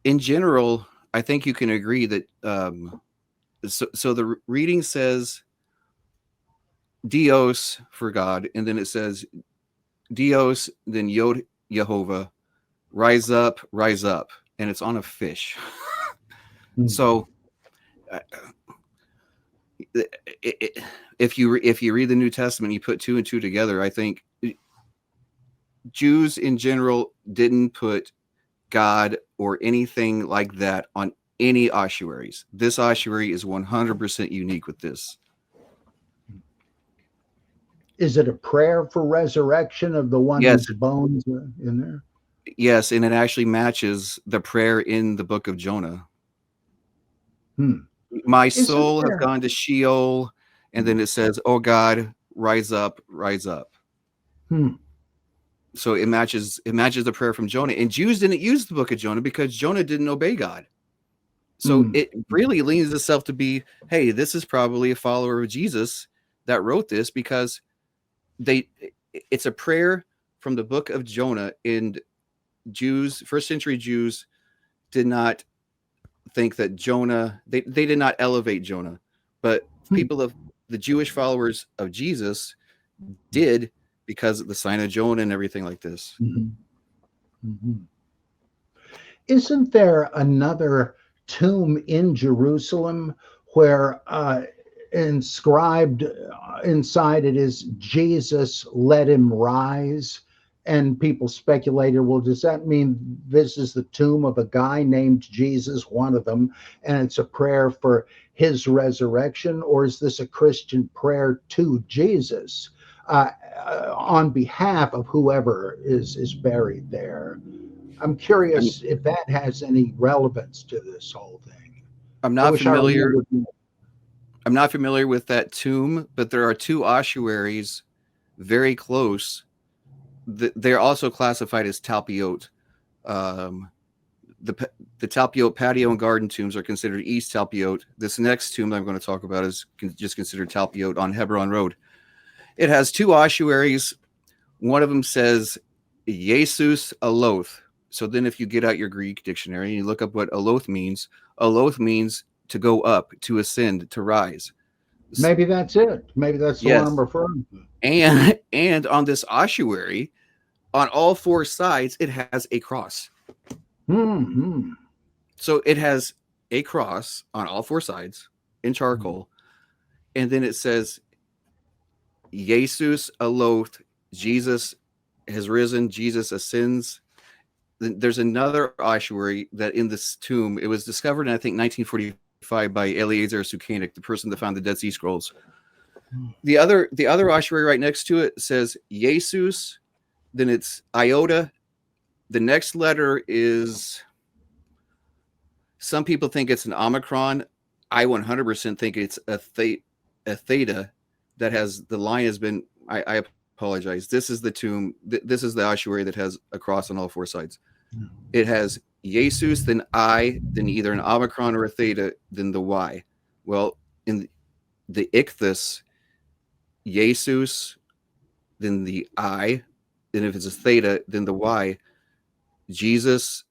in general, I think you can agree that so the reading says Dios for God, and then it says Dios, then Yod Yehovah, rise up, and it's on a fish. So if you read the New Testament, you put two and two together. I think Jews in general didn't put God or anything like that on any ossuaries. This ossuary is 100% unique with this. Is it a prayer for resurrection of the one whose bones are in there? Yes, and it actually matches the prayer in the book of Jonah. My soul has gone to Sheol, and then it says, "Oh God, rise up, rise up." So it matches the prayer from Jonah. And Jews didn't use the book of Jonah because Jonah didn't obey God. So it really leans itself to be, hey, this is probably a follower of Jesus that wrote this, because it's a prayer from the book of Jonah, and Jews, first century Jews, did not think that Jonah, they did not elevate Jonah, but people of the Jewish followers of Jesus did, because of the sign of Jonah and everything like this. Isn't there another tomb in Jerusalem where inscribed inside it is Jesus, let him rise? And people speculated, well, does that mean this is the tomb of a guy named Jesus, one of them, and it's a prayer for his resurrection? Or is this a Christian prayer to Jesus on behalf of whoever is buried there? I'm curious if that has any relevance to this whole thing. I'm not familiar with that tomb, but there are two ossuaries very close. They're also classified as Talpiot. The Talpiot patio and garden tombs are considered East Talpiot. This next tomb I'm going to talk about is just considered Talpiot on Hebron Road. It has two ossuaries. One of them says Jesus Aloth. So then if you get out your Greek dictionary and you look up what Aloth means to go up, to ascend, to rise. Maybe that's it. Maybe that's the one I'm referring to. And on this ossuary, on all four sides, it has a cross. So it has a cross on all four sides in charcoal. And then it says, Jesus Aloth, Jesus has risen, Jesus ascends. There's another ossuary that in this tomb, it was discovered in, I think, 1945 by Eleazar Sukanik, the person that found the Dead Sea Scrolls. The other ossuary right next to it says Jesus, then it's iota. The next letter is, some people think it's an omicron. I 100% think it's a theta that has, the line has been, I apologize. This is the tomb. This is the ossuary that has a cross on all four sides. It has Jesus, then I, then either an omicron or a theta, then the Y. Well, in the ichthus, Jesus, then the I, then if it's a theta, then the Y. Jesus,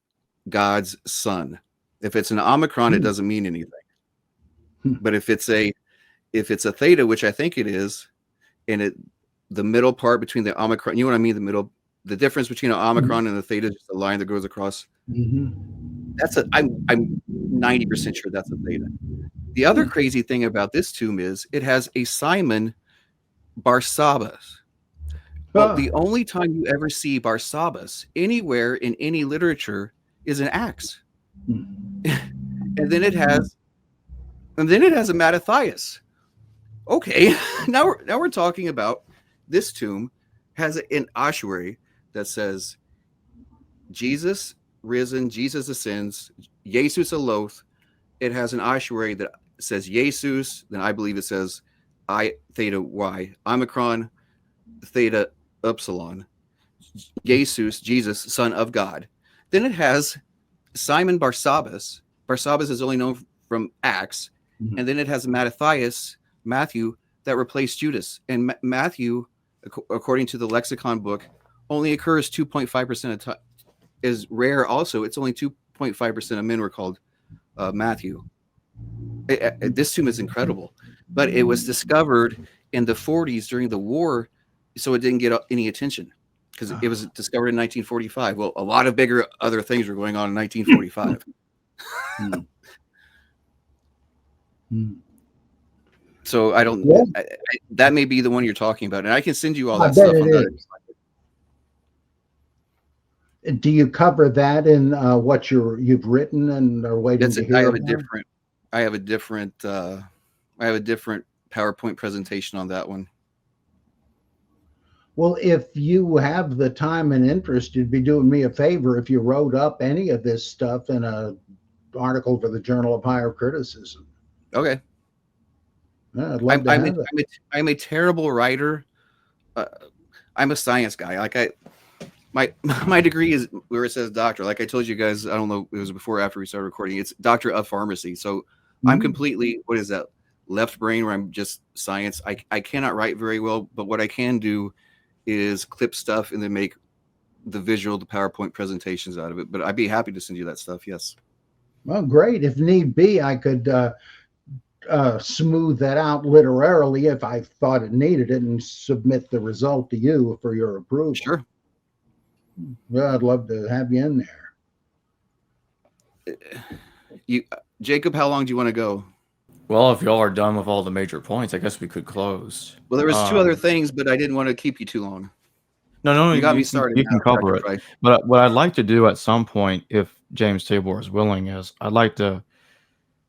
God's Son. If it's an omicron, it doesn't mean anything. But if it's a theta, which I think it is, and the middle part between the omicron, you know what I mean? The difference between an omicron and a theta is just a line that goes across. That's I'm 90% sure that's a theta. The other crazy thing about this tomb is it has a Simon Barsabbas. Well, the only time you ever see Barsabbas anywhere in any literature is in Acts. And then it has a Mattathias. Okay, now we're talking about this tomb has an ossuary that says Jesus risen, Jesus ascends, Jesus Aloth. It has an ossuary that says Jesus, then I believe it says I theta Y, omicron, theta upsilon, Jesus, Jesus, Son of God. Then it has Simon Barsabbas. Barsabbas is only known from Acts. And then it has Mattathias, Matthew, that replaced Judas. And Matthew, according to the lexicon book, only occurs 2.5% of time. Is rare also. It's only 2.5% of men were called Matthew. This tomb is incredible. But it was discovered in the 40s during the war, so it didn't get any attention because it was discovered in 1945. Well, a lot of bigger other things were going on in 1945. So I don't. That may be the one you're talking about, and I can send you all that stuff on that. Do you cover that in what you've written and are waiting to hear? I have a different PowerPoint presentation on that one. Well, if you have the time and interest, you'd be doing me a favor if you wrote up any of this stuff in an article for the Journal of Higher Criticism. Okay. Yeah, I'd love to have it. I'm a terrible writer. I'm a science guy. my degree is where it says doctor. Like I told you guys, I don't know, it was before or after we started recording. It's doctor of pharmacy. So I'm completely, what is that, left brain, where I'm just science. I cannot write very well, but what I can do is clip stuff and then make the PowerPoint presentations out of it. But I'd be happy to send you that stuff. Yes. Well, great. If need be, I could smooth that out literarily if I thought it needed it, and submit the result to you for your approval. Sure. Well, I'd love to have you in there. Jacob, how long do you want to go? Well, if y'all are done with all the major points, I guess we could close. Well, there was two other things, but I didn't want to keep you too long. No, you got me started. You can cover it. Right. But what I'd like to do at some point, if James Tabor is willing, is I'd like to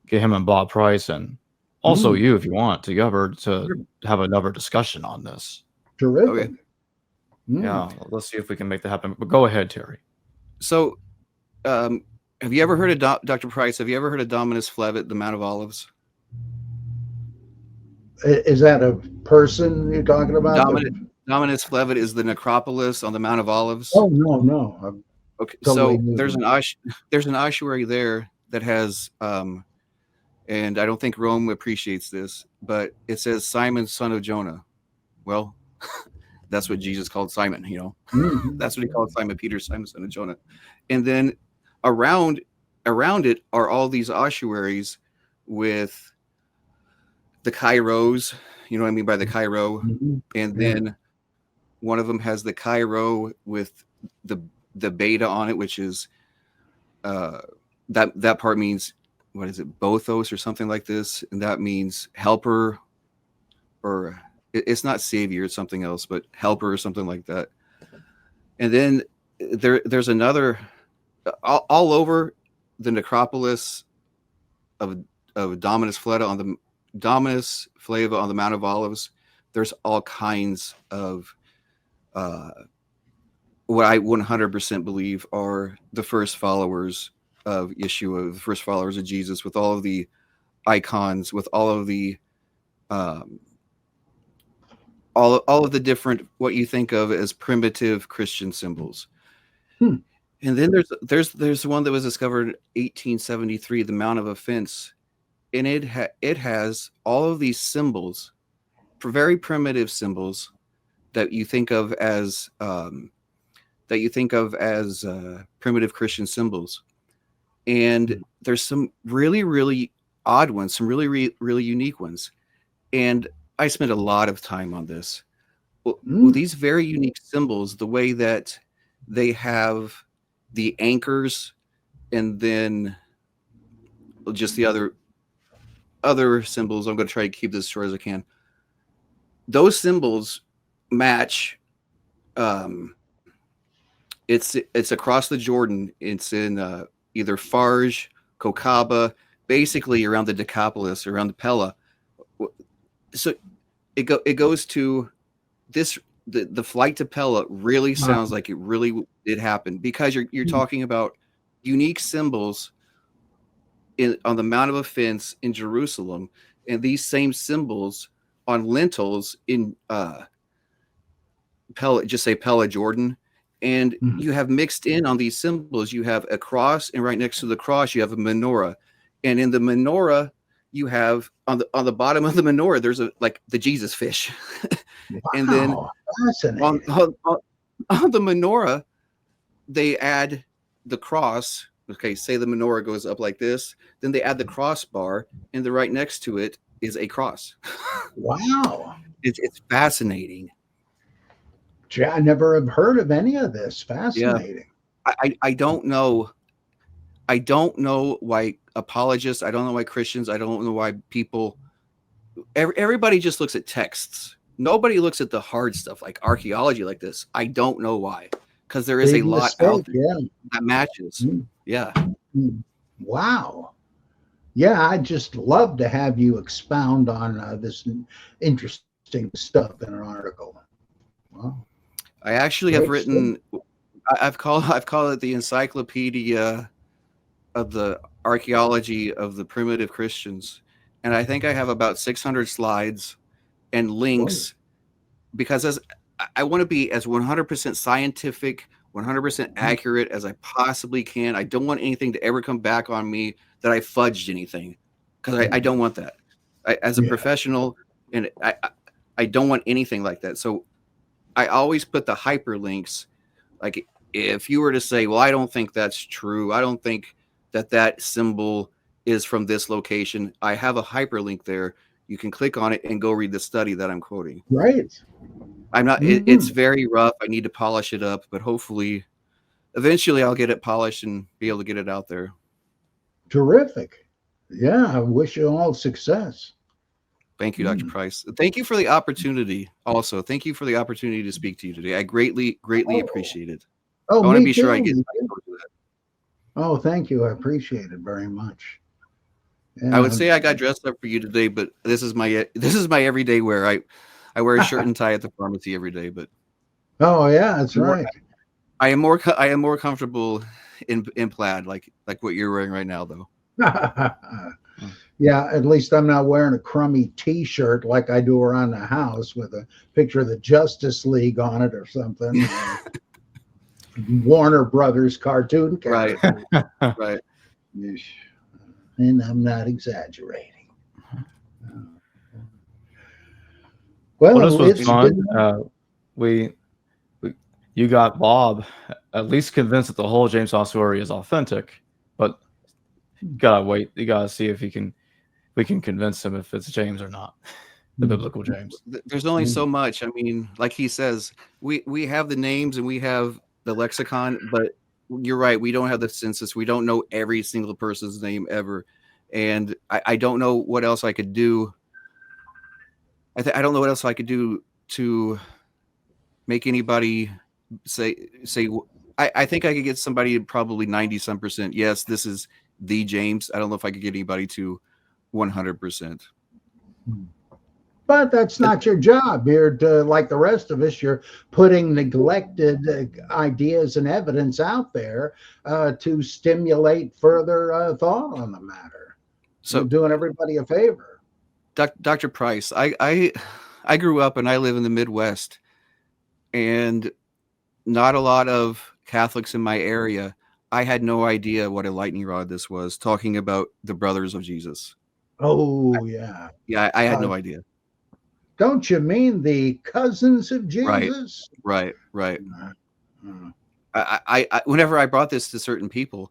get him and Bob Price, and also you, if you want, together to have another discussion on this. Terrific. Okay. Yeah, let's see if we can make that happen. But go ahead, Terry. So, have you ever heard of Dr. Price? Have you ever heard of Dominus Flevit, the Mount of Olives? Is that a person you're talking about? Dominus Flevit is the necropolis on the Mount of Olives. Oh no. Okay, totally so there's an ossuary there that has, and I don't think Rome appreciates this, but it says Simon, son of Jonah. Well, that's what Jesus called Simon. That's what he called Simon Peter, Simon, son of Jonah. And then around it are all these ossuaries with the Kairos. You know what I mean by the Cairo? And then one of them has the Cairo with the beta on it, which is that part means, what is it, Bothos or something like this, and that means helper, or it's not savior, it's something else, but helper or something like that. And then there's another all over the necropolis of Dominus Fleva on the Mount of Olives. There's all kinds of what I 100% believe are the first followers of Yeshua, the first followers of Jesus, with all of the icons, with all of the all of the different, what you think of as primitive Christian symbols. And then there's one that was discovered in 1873, the Mount of Offense, and it has all of these symbols, very primitive symbols that you think of as primitive Christian symbols. And there's some really, really odd ones, some really, really unique ones. And I spent a lot of time on this. Well, these very unique symbols, the way that they have the anchors, and then just the other symbols. I'm going to try to keep this as short as I can. Those symbols match. It's across the Jordan. It's in either Farj, Kokaba, basically around the Decapolis, around the Pella. So it goes to this. The flight to Pella really sounds like it really did happen, because you're talking about unique symbols on the Mount of Offense in Jerusalem, and these same symbols on lintels in Pella, just say Pella, Jordan. And you have mixed in on these symbols, you have a cross, and right next to the cross you have a menorah, and in the menorah you have on the bottom of the menorah there's like the Jesus fish. Wow, and then on the menorah they add the cross. Okay, say the menorah goes up like this, then they add the crossbar, and the right next to it is a cross. Wow. It's fascinating. I never have heard of any of this. Fascinating. Yeah. I don't know. I don't know why apologists, I don't know why Christians, I don't know why people, everybody just looks at texts. Nobody looks at the hard stuff like archaeology like this. I don't know why, because there is a lot out there that matches. Yeah. Wow. Yeah, I'd just love to have you expound on this interesting stuff in an article. Wow. I actually have written, I've called it the Encyclopedia of the Archaeology of the Primitive Christians. And I think I have about 600 slides and links, because as I want to be as 100% scientific, 100% accurate as I possibly can. I don't want anything to ever come back on me that I fudged anything, because I don't want that. As a professional, and I don't want anything like that. So I always put the hyperlinks. Like, if you were to say, well, I don't think that's true, I don't think that symbol is from this location, I have a hyperlink there. You can click on it and go read the study that I'm quoting. Right. I'm not, it's very rough. I need to polish it up, but hopefully eventually I'll get it polished and be able to get it out there. Terrific. Yeah, I wish you all success. Thank you, Dr. Price. Thank you for the opportunity. Also, thank you for the opportunity to speak to you today. I greatly appreciate it. Oh, I want to be too. sure I get. Oh, thank you. I appreciate it very much. And I would say I got dressed up for you today, but this is my everyday wear. I wear a shirt and tie at the pharmacy every day. But oh yeah, that's right. I am more comfortable in plaid, like what you're wearing right now, though. Yeah, at least I'm not wearing a crummy T-shirt like I do around the house with a picture of the Justice League on it or something. Warner Brothers cartoon character. Right. And I'm not exaggerating. Well, this was fun. You got Bob at least convinced that the whole James Ossuary is authentic, but you gotta wait. You gotta see if we can convince him if it's James or not, the biblical James. There's only so much. I mean, like he says, we have the names and we have the lexicon, but you're right. We don't have the census. We don't know every single person's name ever. And I don't know what else I could do. I don't know what else I could do to make anybody say. I think I could get somebody probably 90-some%. Yes, this is the James. I don't know if I could get anybody to 100%. But that's not your job. You're like the rest of us. You're putting neglected ideas and evidence out there to stimulate further thought on the matter. So, you're doing everybody a favor. Dr. Price, I grew up and I live in the Midwest, and not a lot of Catholics in my area. I had no idea what a lightning rod this was, talking about the brothers of Jesus. Oh, yeah. Yeah, I had no idea. Don't you mean the cousins of Jesus? Right. I whenever I brought this to certain people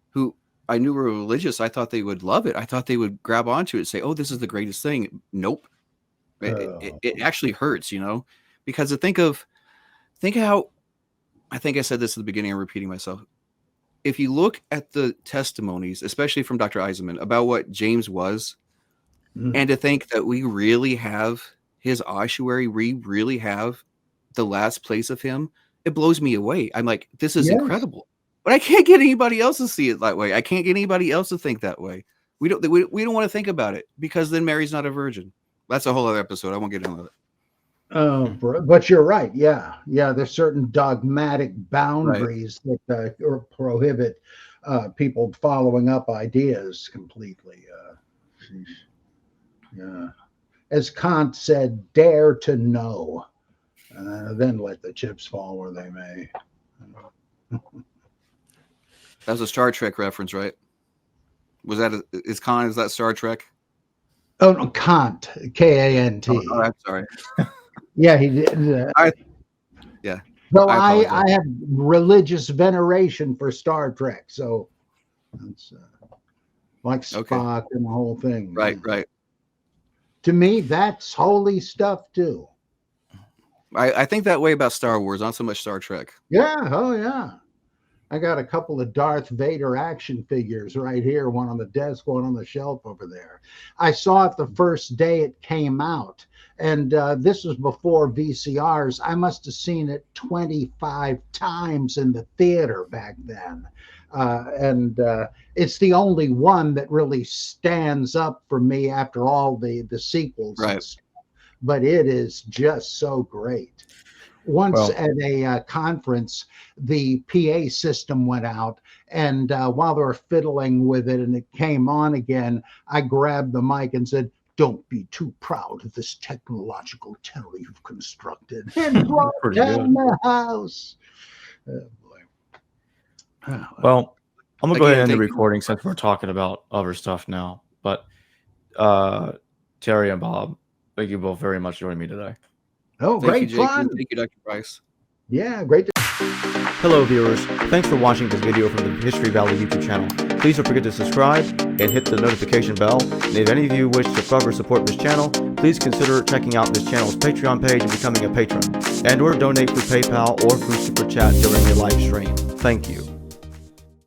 who I knew were religious, I thought they would love it. I thought they would grab onto it and say, oh, this is the greatest thing. Nope. It actually hurts, because think how, I think I said this at the beginning, I'm repeating myself. If you look at the testimonies, especially from Dr. Eisenman, about what James was, and to think that we really have his ossuary, we really have the last place of him, it blows me away. I'm like, this is incredible. But I can't get anybody else to see it that way. I can't get anybody else to think that way. We don't want to think about it, because then Mary's not a virgin. That's a whole other episode. I won't get into it. But you're right. Yeah. There's certain dogmatic boundaries that prohibit people following up ideas completely. As Kant said, dare to know, then let the chips fall where they may. That was a Star Trek reference, right? Is that Star Trek? Oh, no, Kant, K-A-N-T. Oh, I'm sorry. Yeah, he did. Yeah. So I have religious veneration for Star Trek, so it's like Spock and the whole thing. Right. To me, that's holy stuff too. I think that way about Star Wars, not so much Star Trek. Yeah. Oh, yeah. I got a couple of Darth Vader action figures right here, one on the desk, one on the shelf over there. I saw it the first day it came out, and this was before VCRs. I must have seen it 25 times in the theater back then. And it's the only one that really stands up for me after all the sequels. Right. But it is just so great. Once at a conference, the PA system went out, and while they were fiddling with it and it came on again, I grabbed the mic and said, "Don't be too proud of this technological terror you've constructed," and brought down the house. Oh, boy. Oh, Well, I'm gonna go Again, ahead and end the thank you. recording since we're talking about other stuff now. But Terry and Bob, thank you both very much for joining me today. oh, Thank you, great Jake. fun. And thank you, Dr. Price. Yeah, great. Hello viewers, thanks for watching this video from the History Valley YouTube channel. Please don't forget to subscribe and hit the notification bell. And if any of you wish to further support this channel, please consider checking out this channel's Patreon page and becoming a patron, and or donate through PayPal or through Super Chat during the live stream. Thank you.